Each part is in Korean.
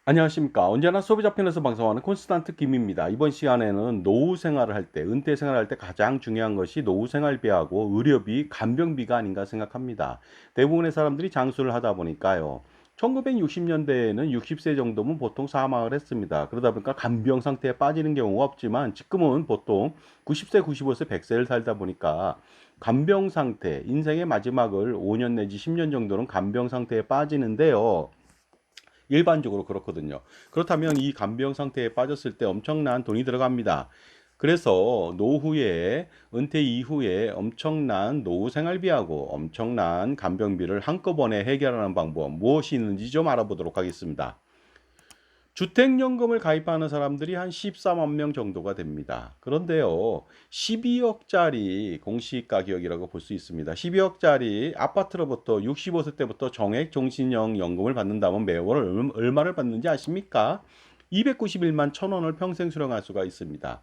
안녕하십니까. 언제나 소비자 편에서 방송하는 콘스탄트 김입니다. 이번 시간에는 노후 생활을 할 때, 은퇴 생활을 할 때 가장 중요한 것이 노후 생활비하고 의료비, 간병비가 아닌가 생각합니다. 대부분의 사람들이 장수를 하다 보니까요. 1960년대에는 60세 정도면 보통 사망을 했습니다. 그러다 보니까 간병 상태에 빠지는 경우가 없지만 지금은 보통 90세, 95세, 100세를 살다 보니까 간병 상태, 인생의 마지막을 5년 내지 10년 정도는 간병 상태에 빠지는데요. 일반적으로 그렇거든요. 그렇다면 이 간병 상태에 빠졌을 때 엄청난 돈이 들어갑니다. 그래서 노후에 은퇴 이후에 엄청난 노후 생활비하고 엄청난 간병비를 한꺼번에 해결하는 방법 무엇이 있는지 좀 알아보도록 하겠습니다. 주택연금을 가입하는 사람들이 한 14만 명 정도가 됩니다. 그런데요, 12억짜리 공시가격이라고 볼 수 있습니다. 12억짜리 아파트로부터 65세 때부터 정액 종신형 연금을 받는다면 매월 얼마를 받는지 아십니까? 291만 1천원을 평생 수령할 수가 있습니다.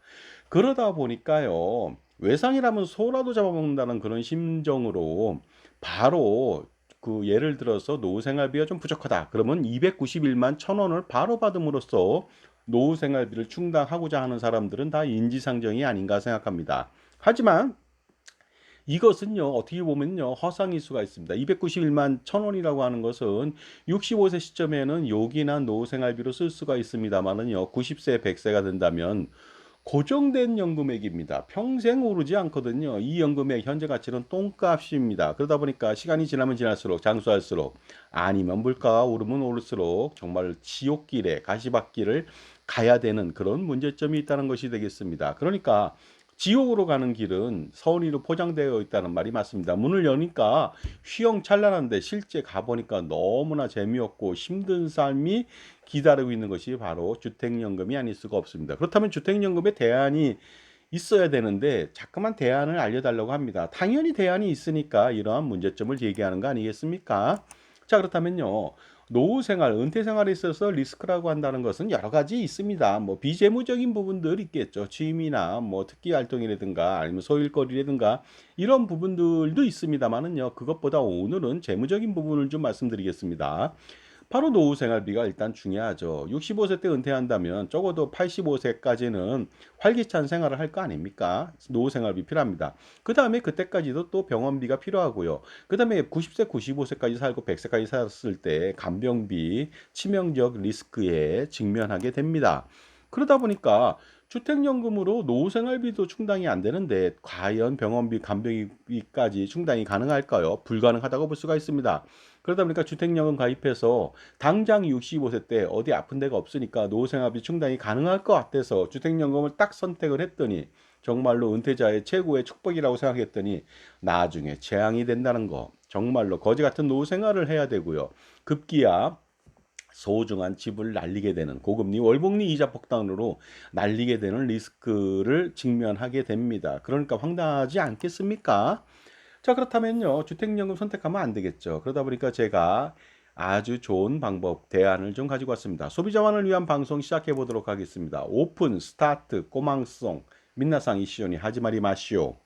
그러다 보니까요, 외상이라면 소라도 잡아먹는다는 그런 심정으로 바로 예를 들어서 노후 생활비가 좀 부족하다. 그러면 291만 1천원을 바로 받음으로써 노후 생활비를 충당하고자 하는 사람들은 다 인지상정이 아닌가 생각합니다. 하지만 이것은요, 어떻게 보면요, 허상일 수가 있습니다. 291만 1천원이라고 하는 것은 65세 시점에는 요긴한 노후 생활비로 쓸 수가 있습니다만은요, 90세, 100세가 된다면 고정된 연금액입니다. 평생 오르지 않거든요. 이 연금액 현재 가치는 똥값입니다. 그러다 보니까 시간이 지나면 지날수록 장수할수록 아니면 물가가 오르면 오를수록 정말 지옥길에 가시밭길을 가야 되는 그런 문제점이 있다는 것이 되겠습니다. 그러니까 지옥으로 가는 길은 선의로 포장되어 있다는 말이 맞습니다. 문을 여니까 휘영찬란한데 실제 가보니까 너무나 재미없고 힘든 삶이 기다리고 있는 것이 바로 주택연금이 아닐 수가 없습니다. 그렇다면 주택연금의 대안이 있어야 되는데 자꾸만 대안을 알려달라고 합니다. 당연히 대안이 있으니까 이러한 문제점을 제기하는 거 아니겠습니까? 자, 그렇다면요. 노후 생활, 은퇴 생활에 있어서 리스크라고 한다는 것은 여러 가지 있습니다. 뭐 비재무적인 부분들 있겠죠. 취미나 뭐 특기 활동이라든가 아니면 소일거리라든가 이런 부분들도 있습니다만은요. 그것보다 오늘은 재무적인 부분을 좀 말씀드리겠습니다. 바로 노후 생활비가 일단 중요하죠. 65세 때 은퇴한다면 적어도 85세까지는 활기찬 생활을 할 거 아닙니까? 노후 생활비 필요합니다. 그 다음에 그때까지도 또 병원비가 필요하고요. 그 다음에 90세, 95세까지 살고 100세까지 살았을 때 간병비, 치명적 리스크에 직면하게 됩니다. 그러다 보니까 주택연금으로 노후 생활비도 충당이 안 되는데 과연 병원비, 간병비까지 충당이 가능할까요? 불가능하다고 볼 수가 있습니다. 그러다 보니까 주택연금 가입해서 당장 65세 때 어디 아픈 데가 없으니까 노후생활비 충당이 가능할 것 같아서 주택연금을 딱 선택을 했더니 정말로 은퇴자의 최고의 축복이라고 생각했더니 나중에 재앙이 된다는 거. 정말로 거지 같은 노후 생활을 해야 되고요. 급기야 소중한 집을 날리게 되는 고금리 월복리 이자 폭탄으로 날리게 되는 리스크를 직면하게 됩니다. 그러니까 황당하지 않겠습니까? 자, 그렇다면요. 주택연금 선택하면 안 되겠죠. 그러다 보니까 제가 아주 좋은 방법, 대안을 좀 가지고 왔습니다. 소비자만을 위한 방송 시작해 보도록 하겠습니다. 오픈, 스타트, 꼬망송, 민나상 이시오니 하지 마리 마시오.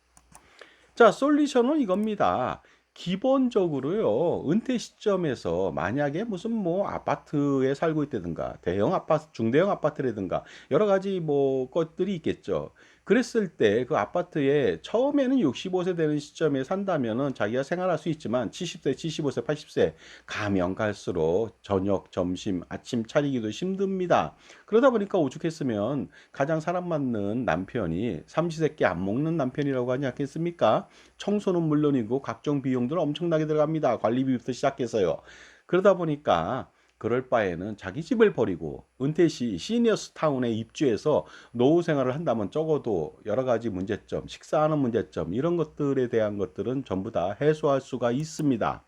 자, 솔루션은 이겁니다. 기본적으로요, 은퇴 시점에서 만약에 무슨 뭐 아파트에 살고 있다든가, 대형 아파트, 중대형 아파트라든가, 여러 가지 뭐 것들이 있겠죠. 그랬을 때 그 아파트에 처음에는 65세 되는 시점에 산다면은 자기가 생활할 수 있지만 70세, 75세, 80세 가면 갈수록 저녁, 점심, 아침 차리기도 힘듭니다. 그러다 보니까 오죽했으면 가장 사람 맞는 남편이 삼시세끼 안 먹는 남편이라고 하지 않겠습니까? 청소는 물론이고 각종 비용들 엄청나게 들어갑니다. 관리비부터 시작해서요. 그러다 보니까 그럴 바에는 자기 집을 버리고 은퇴 시 시니어스 타운에 입주해서 노후 생활을 한다면 적어도 여러 가지 문제점, 식사하는 문제점 이런 것들에 대한 것들은 전부 다 해소할 수가 있습니다.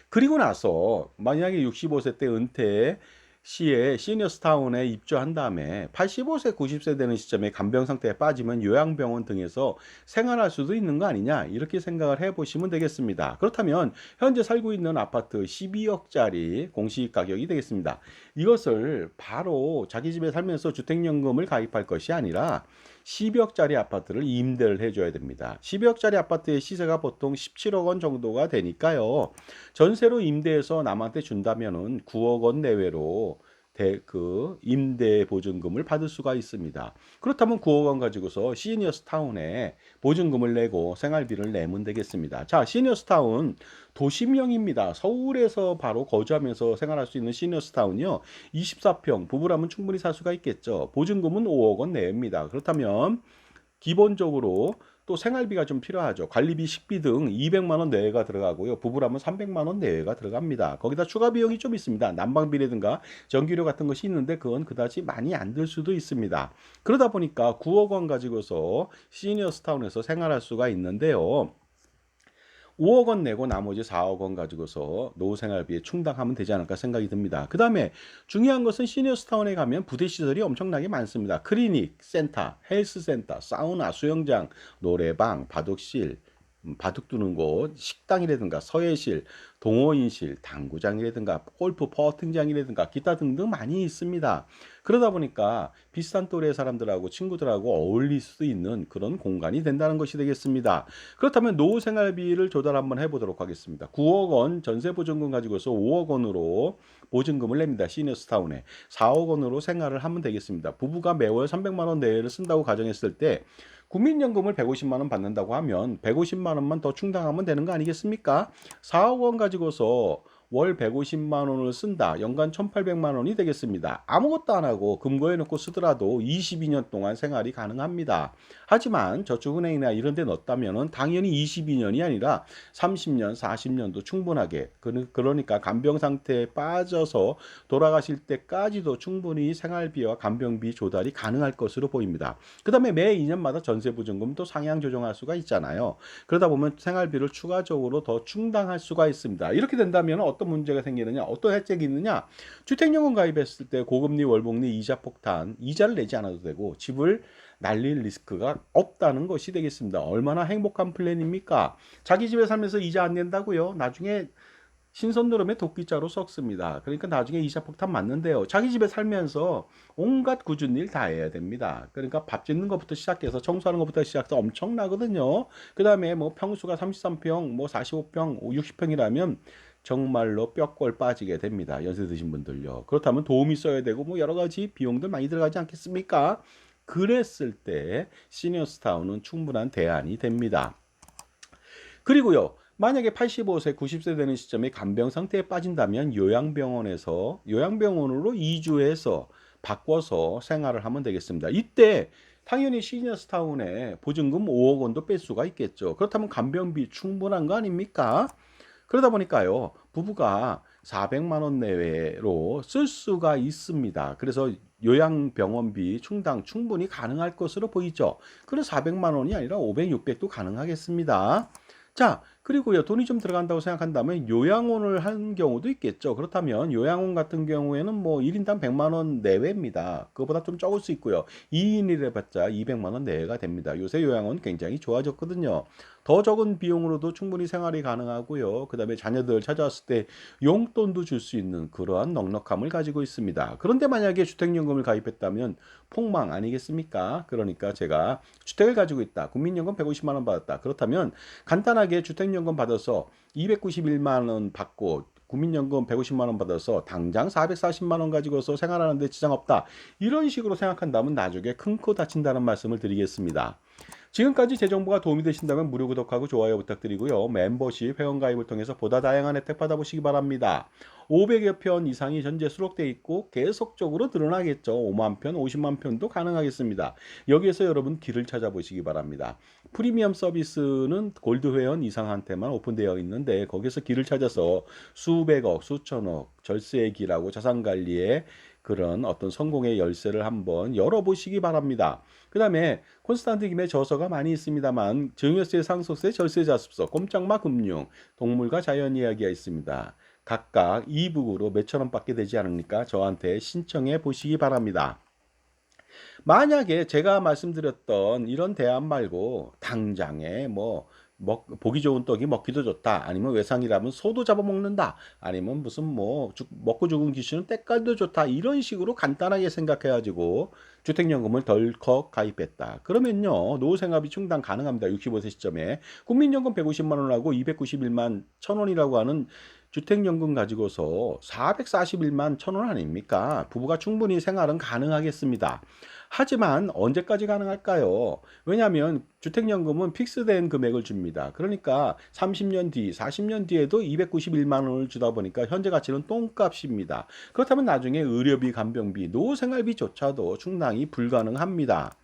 그리고 나서 만약에 65세 때 은퇴 시에 시니어스타운에 입주한 다음에 85세, 90세 되는 시점에 간병 상태에 빠지면 요양병원 등에서 생활할 수도 있는 거 아니냐 이렇게 생각을 해보시면 되겠습니다. 그렇다면 현재 살고 있는 아파트 12억짜리 공시 가격이 되겠습니다. 이것을 바로 자기 집에 살면서 주택연금을 가입할 것이 아니라 12억짜리 아파트를 임대를 해줘야 됩니다. 12억짜리 아파트의 시세가 보통 17억 원 정도가 되니까요. 전세로 임대해서 남한테 준다면은 9억 원 내외로 임대 보증금을 받을 수가 있습니다. 그렇다면 9억 원 가지고서 시니어스 타운에 보증금을 내고 생활비를 내면 되겠습니다. 자, 시니어스 타운 도시명입니다. 서울에서 바로 거주하면서 생활할 수 있는 시니어스 타운이요. 24평 부부라면 충분히 살 수가 있겠죠. 보증금은 5억 원 내입니다. 그렇다면 기본적으로 또 생활비가 좀 필요하죠. 관리비, 식비 등 200만 원 내외가 들어가고요. 부부라면 300만 원 내외가 들어갑니다. 거기다 추가 비용이 좀 있습니다. 난방비라든가 전기료 같은 것이 있는데 그건 그다지 많이 안 들 수도 있습니다. 그러다 보니까 9억 원 가지고서 시니어스 타운에서 생활할 수가 있는데요. 5억 원 내고 나머지 4억 원 가지고서 노후 생활비에 충당하면 되지 않을까 생각이 듭니다. 그 다음에 중요한 것은 시니어스타운에 가면 부대 시설이 엄청나게 많습니다. 클리닉, 센터, 헬스센터, 사우나, 수영장, 노래방, 바둑실, 바둑 두는 곳, 식당이라든가 서예실, 동호인실, 당구장이라든가 골프 퍼팅장이라든가 기타 등등 많이 있습니다. 그러다 보니까 비슷한 또래 사람들하고 친구들하고 어울릴 수 있는 그런 공간이 된다는 것이 되겠습니다. 그렇다면 노후 생활비를 조달 한번 해보도록 하겠습니다. 9억 원 전세 보증금 가지고서 5억 원으로 보증금을 냅니다. 시니어스 타운에 4억 원으로 생활을 하면 되겠습니다. 부부가 매월 300만 원 내외를 쓴다고 가정했을 때 국민연금을 150만 원 받는다고 하면 150만 원만 더 충당하면 되는 거 아니겠습니까? 4억 원 가지고서 월 150만 원을 쓴다. 연간 1,800만 원이 되겠습니다. 아무것도 안 하고 금고에 넣고 쓰더라도 22년 동안 생활이 가능합니다. 하지만 저축은행이나 이런 데 넣었다면 당연히 22년이 아니라 30년, 40년도 충분하게 그러니까 간병 상태에 빠져서 돌아가실 때까지도 충분히 생활비와 간병비 조달이 가능할 것으로 보입니다. 그 다음에 매 2년마다 전세보증금도 상향 조정할 수가 있잖아요. 그러다 보면 생활비를 추가적으로 더 충당할 수가 있습니다. 이렇게 된다면 어떤 문제가 생기느냐, 어떤 혜택이 있느냐, 주택연금 가입했을 때 고금리 월복리 이자 폭탄, 이자를 내지 않아도 되고 집을 날릴 리스크가 없다는 것이 되겠습니다. 얼마나 행복한 플랜입니까? 자기 집에 살면서 이자 안 낸다고요? 나중에 신선노름의 도끼자루 썩습니다. 그러니까 나중에 이자 폭탄 맞는데요. 자기 집에 살면서 온갖 굳은 일 다 해야 됩니다. 그러니까 밥 짓는 것부터 시작해서 청소하는 것부터 시작해서 엄청나거든요. 그 다음에 뭐 평수가 33평, 뭐 45평, 60평이라면 정말로 뼈골 빠지게 됩니다. 연세 드신 분들요. 그렇다면 도움이 써야 되고 뭐 여러 가지 비용들 많이 들어가지 않겠습니까? 그랬을 때 시니어스타운은 충분한 대안이 됩니다. 그리고요. 만약에 85세, 90세 되는 시점에 간병 상태에 빠진다면 요양병원으로 이주해서 바꿔서 생활을 하면 되겠습니다. 이때 당연히 시니어스타운에 보증금 5억 원도 뺄 수가 있겠죠. 그렇다면 간병비 충분한 거 아닙니까? 그러다 보니까요, 부부가 400만 원 내외로 쓸 수가 있습니다. 그래서 요양병원비 충당 충분히 가능할 것으로 보이죠. 그래서 400만 원이 아니라 500, 600도 가능하겠습니다. 자, 그리고요, 돈이 좀 들어간다고 생각한다면 요양원을 한 경우도 있겠죠. 그렇다면 요양원 같은 경우에는 뭐 1인당 100만 원 내외입니다. 그거보다 좀 적을 수 있고요. 2인이래 봤자 200만 원 내외가 됩니다. 요새 요양원 굉장히 좋아졌거든요. 더 적은 비용으로도 충분히 생활이 가능하고요. 그 다음에 자녀들 찾아왔을 때 용돈도 줄 수 있는 그러한 넉넉함을 가지고 있습니다. 그런데 만약에 주택연금을 가입했다면 폭망 아니겠습니까? 그러니까 제가 주택을 가지고 있다. 국민연금 150만 원 받았다. 그렇다면 간단하게 주택연금 받아서 291만 원 받고 국민연금 150만 원 받아서 당장 440만 원 가지고서 생활하는데 지장 없다. 이런 식으로 생각한다면 나중에 큰 코 다친다는 말씀을 드리겠습니다. 지금까지 제 정보가 도움이 되신다면 무료 구독하고 좋아요 부탁드리고요. 멤버십 회원가입을 통해서 보다 다양한 혜택 받아보시기 바랍니다. 500여 편 이상이 현재 수록되어 있고 계속적으로 늘어나겠죠. 5만 편, 50만 편도 가능하겠습니다. 여기에서 여러분 길을 찾아보시기 바랍니다. 프리미엄 서비스는 골드 회원 이상한테만 오픈되어 있는데 거기서 길을 찾아서 수백억, 수천억, 절세의 길하고 자산관리의 그런 어떤 성공의 열쇠를 한번 열어보시기 바랍니다. 그 다음에 콘스탄트 김의 저서가 많이 있습니다만 증여세, 상속세, 절세자습서, 꼼짝마 금융, 동물과 자연 이야기가 있습니다. 각각 이북으로 몇천 원밖에 되지 않으니까 저한테 신청해 보시기 바랍니다. 만약에 제가 말씀드렸던 이런 대안 말고 당장에 뭐 보기 좋은 떡이 먹기도 좋다. 아니면 외상이라면 소도 잡아먹는다. 아니면 무슨 뭐 먹고 죽은 귀신은 때깔도 좋다. 이런 식으로 간단하게 생각해가지고 주택연금을 덜컥 가입했다. 그러면요. 노후생활비 충당 가능합니다. 65세 시점에. 국민연금 150만 원하고 291만 1천 원이라고 하는 주택연금 가지고서 441만 1,000원 아닙니까? 부부가 충분히 생활은 가능하겠습니다. 하지만 언제까지 가능할까요? 왜냐하면 주택연금은 픽스된 금액을 줍니다. 그러니까 30년 뒤, 40년 뒤에도 291만 원을 주다 보니까 현재 가치는 똥값입니다. 그렇다면 나중에 의료비, 간병비, 노후생활비조차도 충당이 불가능합니다.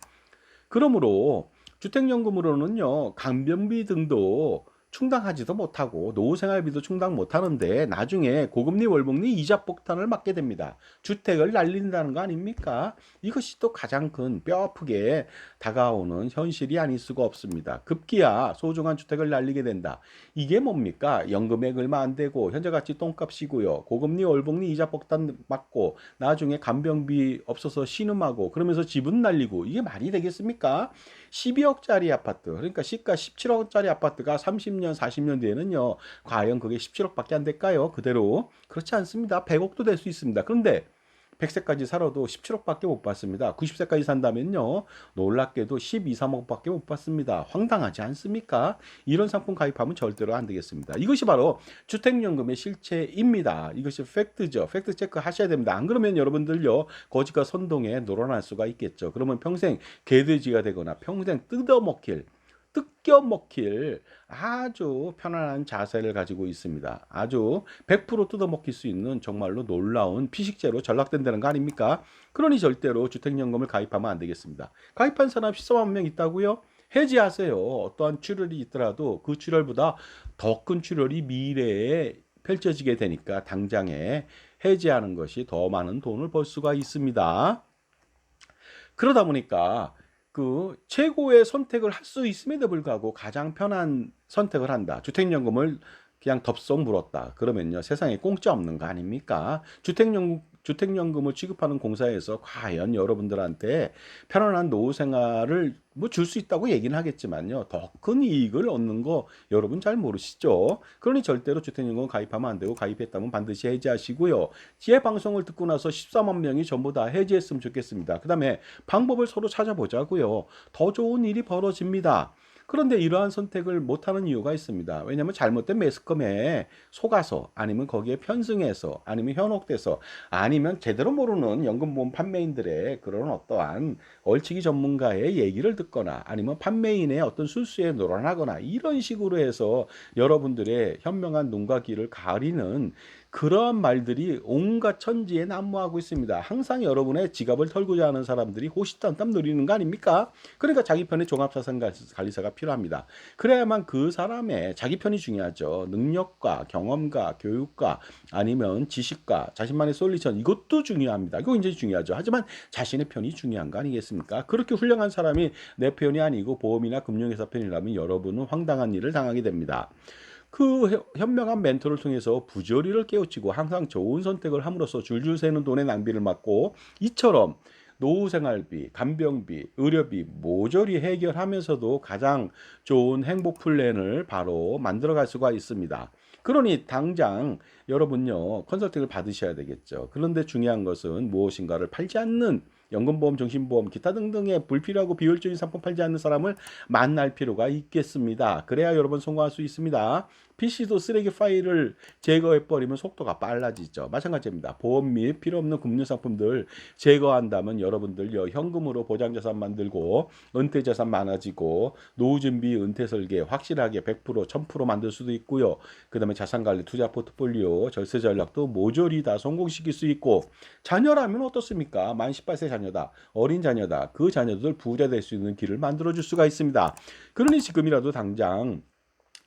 그러므로 주택연금으로는요, 간병비 등도 충당하지도 못하고 노후생활비도 충당 못하는데 나중에 고금리 월복리 이자 폭탄을 맞게 됩니다. 주택을 날린다는 거 아닙니까? 이것이 또 가장 큰 뼈아프게 다가오는 현실이 아닐 수가 없습니다. 급기야 소중한 주택을 날리게 된다. 이게 뭡니까? 연금액 얼마 안 되고 현재 가치 똥값이고요. 고금리 월복리 이자 폭탄 맞고 나중에 간병비 없어서 신음하고 그러면서 집은 날리고 이게 말이 되겠습니까? 12억짜리 아파트, 그러니까 시가 17억짜리 아파트가 30년, 40년 뒤에는요, 과연 그게 17억밖에 안 될까요? 그대로. 그렇지 않습니다. 100억도 될 수 있습니다. 그런데 100세까지 살아도 17억밖에 못 받습니다. 90세까지 산다면요, 놀랍게도 12, 3억밖에 못 받습니다. 황당하지 않습니까? 이런 상품 가입하면 절대로 안 되겠습니다. 이것이 바로 주택연금의 실체입니다. 이것이 팩트죠. 팩트 체크 하셔야 됩니다. 안 그러면 여러분들요, 거짓과 선동에 놀아날 수가 있겠죠. 그러면 평생 개돼지가 되거나 평생 뜯겨먹힐 아주 편안한 자세를 가지고 있습니다. 아주 100% 뜯어먹힐 수 있는 정말로 놀라운 피식재로 전락된다는 거 아닙니까? 그러니 절대로 주택연금을 가입하면 안 되겠습니다. 가입한 사람 14만 명 있다고요? 해지하세요. 어떠한 출혈이 있더라도 그 출혈보다 더 큰 출혈이 미래에 펼쳐지게 되니까 당장에 해지하는 것이 더 많은 돈을 벌 수가 있습니다. 그러다 보니까 그 최고의 선택을 할 수 있음에도 불구하고 가장 편한 선택을 한다. 주택연금을 그냥 덥석 물었다. 그러면요, 세상에 공짜 없는 거 아닙니까? 주택연금을 취급하는 공사에서 과연 여러분들한테 편안한 노후 생활을 뭐 줄 수 있다고 얘기는 하겠지만요, 더 큰 이익을 얻는 거 여러분 잘 모르시죠? 그러니 절대로 주택연금 가입하면 안 되고, 가입했다면 반드시 해지하시고요. 제 방송을 듣고 나서 14만 명이 전부 다 해지했으면 좋겠습니다. 그 다음에 방법을 서로 찾아보자고요. 더 좋은 일이 벌어집니다. 그런데 이러한 선택을 못하는 이유가 있습니다. 왜냐하면 잘못된 매스컴에 속아서, 아니면 거기에 편승해서, 아니면 현혹돼서, 아니면 제대로 모르는 연금보험 판매인들의 그런 어떠한 얼치기 전문가의 얘기를 듣거나, 아니면 판매인의 어떤 술수에 놀아나거나, 이런 식으로 해서 여러분들의 현명한 눈과 귀를 가리는 그러한 말들이 온갖 천지에 난무하고 있습니다. 항상 여러분의 지갑을 털고자 하는 사람들이 호시탐탐 누리는 거 아닙니까? 그러니까 자기 편의 종합자산관리사가 필요합니다. 그래야만 그 사람의 자기 편이 중요하죠. 능력과 경험과 교육과 아니면 지식과 자신만의 솔루션, 이것도 중요합니다. 이거 굉장히 중요하죠. 하지만 자신의 편이 중요한 거 아니겠습니까? 그렇게 훌륭한 사람이 내 편이 아니고 보험이나 금융회사 편이라면 여러분은 황당한 일을 당하게 됩니다. 그 현명한 멘토를 통해서 부조리를 깨우치고 항상 좋은 선택을 함으로써 줄줄 새는 돈의 낭비를 막고, 이처럼 노후 생활비, 간병비, 의료비 모조리 해결하면서도 가장 좋은 행복 플랜을 바로 만들어 갈 수가 있습니다. 그러니 당장 여러분요, 컨설팅을 받으셔야 되겠죠. 그런데 중요한 것은 무엇인가를 팔지 않는, 연금보험, 정신보험, 기타 등등의 불필요하고 비효율적인 상품 팔지 않는 사람을 만날 필요가 있겠습니다. 그래야 여러분 성공할 수 있습니다. PC도 쓰레기 파일을 제거해버리면 속도가 빨라지죠. 마찬가지입니다. 보험 및 필요 없는 금융 상품들 제거한다면 여러분들 현금으로 보장자산 만들고, 은퇴자산 많아지고, 노후준비, 은퇴설계 확실하게 100%, 1000% 만들 수도 있고요. 그 다음에 자산관리, 투자 포트폴리오, 절세 전략도 모조리 다 성공시킬 수 있고, 자녀라면 어떻습니까? 만 18세 자녀다, 어린 자녀다, 그 자녀들 부자 될 수 있는 길을 만들어줄 수가 있습니다. 그러니 지금이라도 당장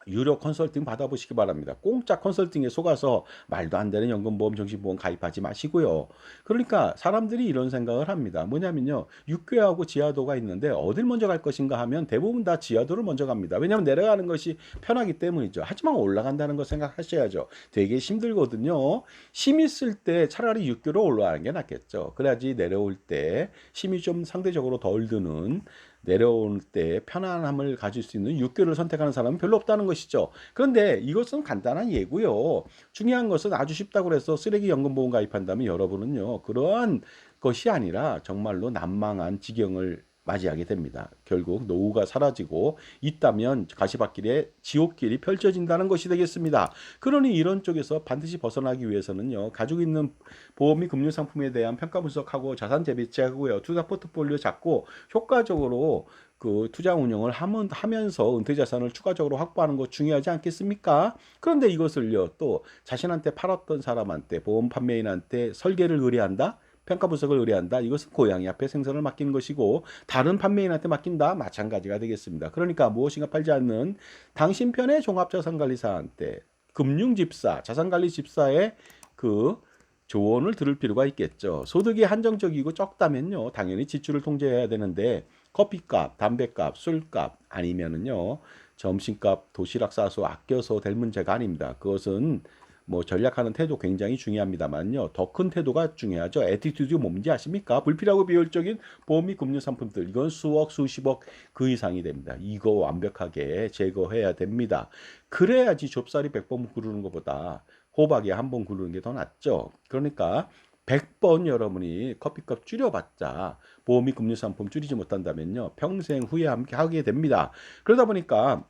유료 컨설팅 받아보시기 바랍니다. 공짜 컨설팅에 속아서 말도 안 되는 연금보험, 정신보험 가입하지 마시고요. 그러니까 사람들이 이런 생각을 합니다. 뭐냐면요, 육교하고 지하도가 있는데 어딜 먼저 갈 것인가 하면 대부분 다 지하도를 먼저 갑니다. 왜냐하면 내려가는 것이 편하기 때문이죠. 하지만 올라간다는 거 생각하셔야죠. 되게 힘들거든요. 힘 있을 때 차라리 육교로 올라가는 게 낫겠죠. 그래야지 내려올 때 힘이 좀 상대적으로 덜 드는, 내려올 때 편안함을 가질 수 있는 육교를 선택하는 사람은 별로 없다는 것이죠. 그런데 이것은 간단한 예고요. 중요한 것은 아주 쉽다고 해서 쓰레기 연금보험 가입한다면 여러분은요, 그러한 것이 아니라 정말로 난망한 지경을 맞이하게 됩니다. 결국 노후가 사라지고 있다면 가시밭길에 지옥길이 펼쳐진다는 것이 되겠습니다. 그러니 이런 쪽에서 반드시 벗어나기 위해서는요. 가지고 있는 보험 및 금융 상품에 대한 평가 분석하고 자산 재배치하고요. 투자 포트폴리오 잡고 효과적으로 그 투자 운영을 하면서 은퇴 자산을 추가적으로 확보하는 것 중요하지 않겠습니까? 그런데 이것을요, 또 자신한테 팔았던 사람한테, 보험 판매인한테 설계를 의뢰한다? 평가 분석을 의뢰한다. 이것은 고양이 앞에 생선을 맡기는 것이고 다른 판매인한테 맡긴다. 마찬가지가 되겠습니다. 그러니까 무엇인가 팔지 않는 당신 편의 종합자산관리사한테 금융집사, 자산관리집사의 그 조언을 들을 필요가 있겠죠. 소득이 한정적이고 적다면요. 당연히 지출을 통제해야 되는데 커피값, 담배값, 술값 아니면은요. 점심값, 도시락 싸서 아껴서 될 문제가 아닙니다. 그것은 뭐 전략하는 태도 굉장히 중요합니다만요. 더 큰 태도가 중요하죠. 애티튜드 뭔지 아십니까? 불필요하고 비효율적인 보험 및 금융 상품들 이건 수억, 수십억 그 이상이 됩니다. 이거 완벽하게 제거해야 됩니다. 그래야지 좁쌀이 100번 구르는 것보다 호박이 한 번 구르는 게 더 낫죠. 그러니까 100번 여러분이 커피값 줄여봤자 보험 및 금융 상품 줄이지 못한다면요. 평생 후회하게 됩니다. 그러다 보니까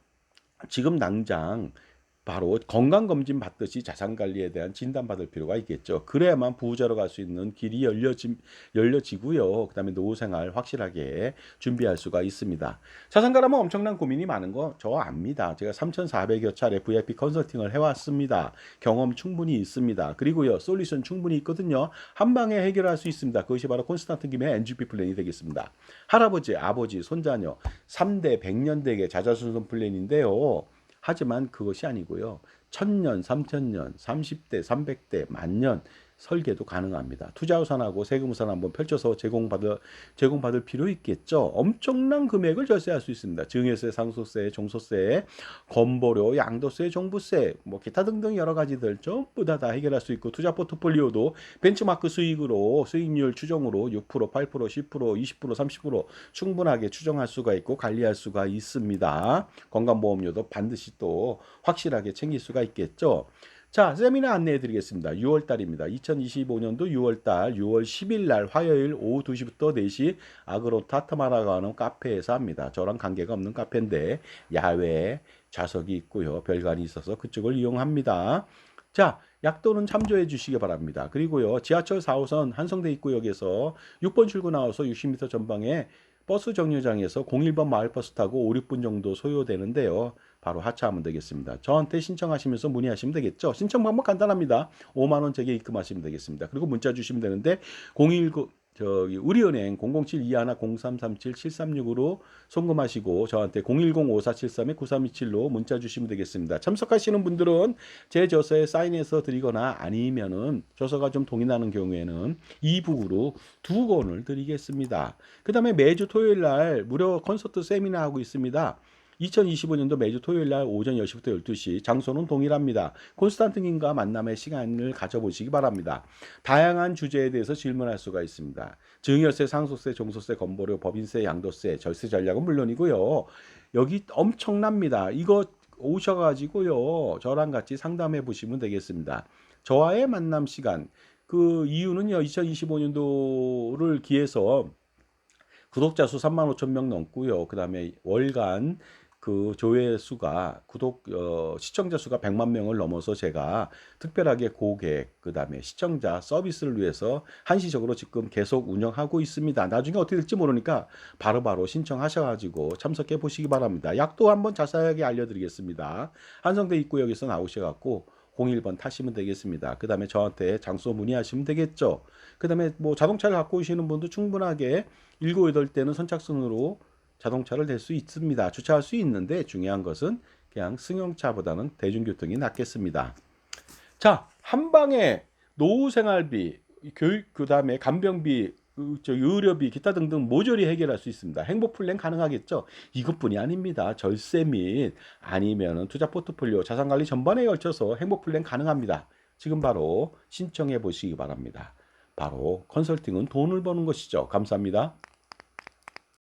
지금 당장 바로 건강검진 받듯이 자산관리에 대한 진단받을 필요가 있겠죠. 그래야만 부자로 갈 수 있는 길이 열려지고요. 그 다음에 노후생활 확실하게 준비할 수가 있습니다. 자산가라면 엄청난 고민이 많은 거 저 압니다. 제가 3,400여 차례 VIP 컨설팅을 해왔습니다. 경험 충분히 있습니다. 그리고요, 솔루션 충분히 있거든요. 한 방에 해결할 수 있습니다. 그것이 바로 콘스탄트 김의 NGP 플랜이 되겠습니다. 할아버지, 아버지, 손자녀 3대 100년대계 자자손손 플랜인데요. 하지만 그것이 아니고요. 1000년, 3000년, 30대, 300대, 만년 설계도 가능합니다. 투자우산하고 세금우산 한번 펼쳐서 제공받을 필요 있겠죠. 엄청난 금액을 절세할 수 있습니다. 증여세, 상속세, 종소세, 건보료, 양도세, 종부세, 뭐 기타 등등 여러 가지들 전부 다 해결할 수 있고 투자 포트폴리오도 벤치마크 수익으로 수익률 추정으로 6%, 8%, 10%, 20%, 30% 충분하게 추정할 수가 있고 관리할 수가 있습니다. 건강보험료도 반드시 또 확실하게 챙길 수가 있겠죠. 자, 세미나 안내해 드리겠습니다. 6월 달입니다. 2025년도 6월 달 6월 10일 날 화요일 오후 2시부터 4시 아그로 타타마라고 하는 카페에서 합니다. 저랑 관계가 없는 카페인데 야외에 좌석이 있고요. 별관이 있어서 그쪽을 이용합니다. 자, 약도는 참조해 주시기 바랍니다. 그리고요. 지하철 4호선 한성대 입구역에서 6번 출구 나와서 60m 전방에 버스 정류장에서 01번 마을버스 타고 5, 6분 정도 소요되는데요. 바로 하차하면 되겠습니다. 저한테 신청하시면서 문의하시면 되겠죠. 신청 방법 간단합니다. 5만 원 제게 입금하시면 되겠습니다. 그리고 문자 주시면 되는데 019 우리은행 007-210337-736으로 송금하시고 저한테 010-5473-9327로 문자 주시면 되겠습니다. 참석하시는 분들은 제 저서에 사인해서 드리거나 아니면은 저서가 좀 동이 나는 경우에는 이북으로 2권을 드리겠습니다. 그 다음에 매주 토요일 날 무료 콘서트 세미나 하고 있습니다. 2025년도 매주 토요일 날 오전 10시부터 12시 장소는 동일합니다. 콘스탄틴님과 만남의 시간을 가져보시기 바랍니다. 다양한 주제에 대해서 질문할 수가 있습니다. 증여세, 상속세, 종소세, 건보료, 법인세, 양도세, 절세 전략은 물론이고요. 여기 엄청납니다. 이거 오셔가지고요. 저랑 같이 상담해 보시면 되겠습니다. 저와의 만남 시간. 그 이유는요. 2025년도를 기해서 구독자 수 3만 5천 명 넘고요. 그 다음에 월간 그 조회수가 시청자 수가 100만 명을 넘어서 제가 특별하게 고객 그다음에 시청자 서비스를 위해서 한시적으로 지금 계속 운영하고 있습니다. 나중에 어떻게 될지 모르니까 바로바로 신청하셔가지고 참석해 보시기 바랍니다. 약도 한번 자세하게 알려드리겠습니다. 한성대 입구역에서 나오셔갖고 01번 타시면 되겠습니다. 그 다음에 저한테 장소 문의하시면 되겠죠. 그 다음에 뭐 자동차를 갖고 오시는 분도 충분하게 7, 8대는 선착순으로 자동차를 댈 수 있습니다. 주차할 수 있는데 중요한 것은 그냥 승용차보다는 대중교통이 낫겠습니다. 자, 한 방에 노후 생활비, 교육, 그 다음에 간병비, 의료비, 기타 등등 모조리 해결할 수 있습니다. 행복 플랜 가능하겠죠? 이것뿐이 아닙니다. 절세 및 아니면 투자 포트폴리오, 자산 관리 전반에 걸쳐서 행복 플랜 가능합니다. 지금 바로 신청해 보시기 바랍니다. 바로 컨설팅은 돈을 버는 것이죠. 감사합니다.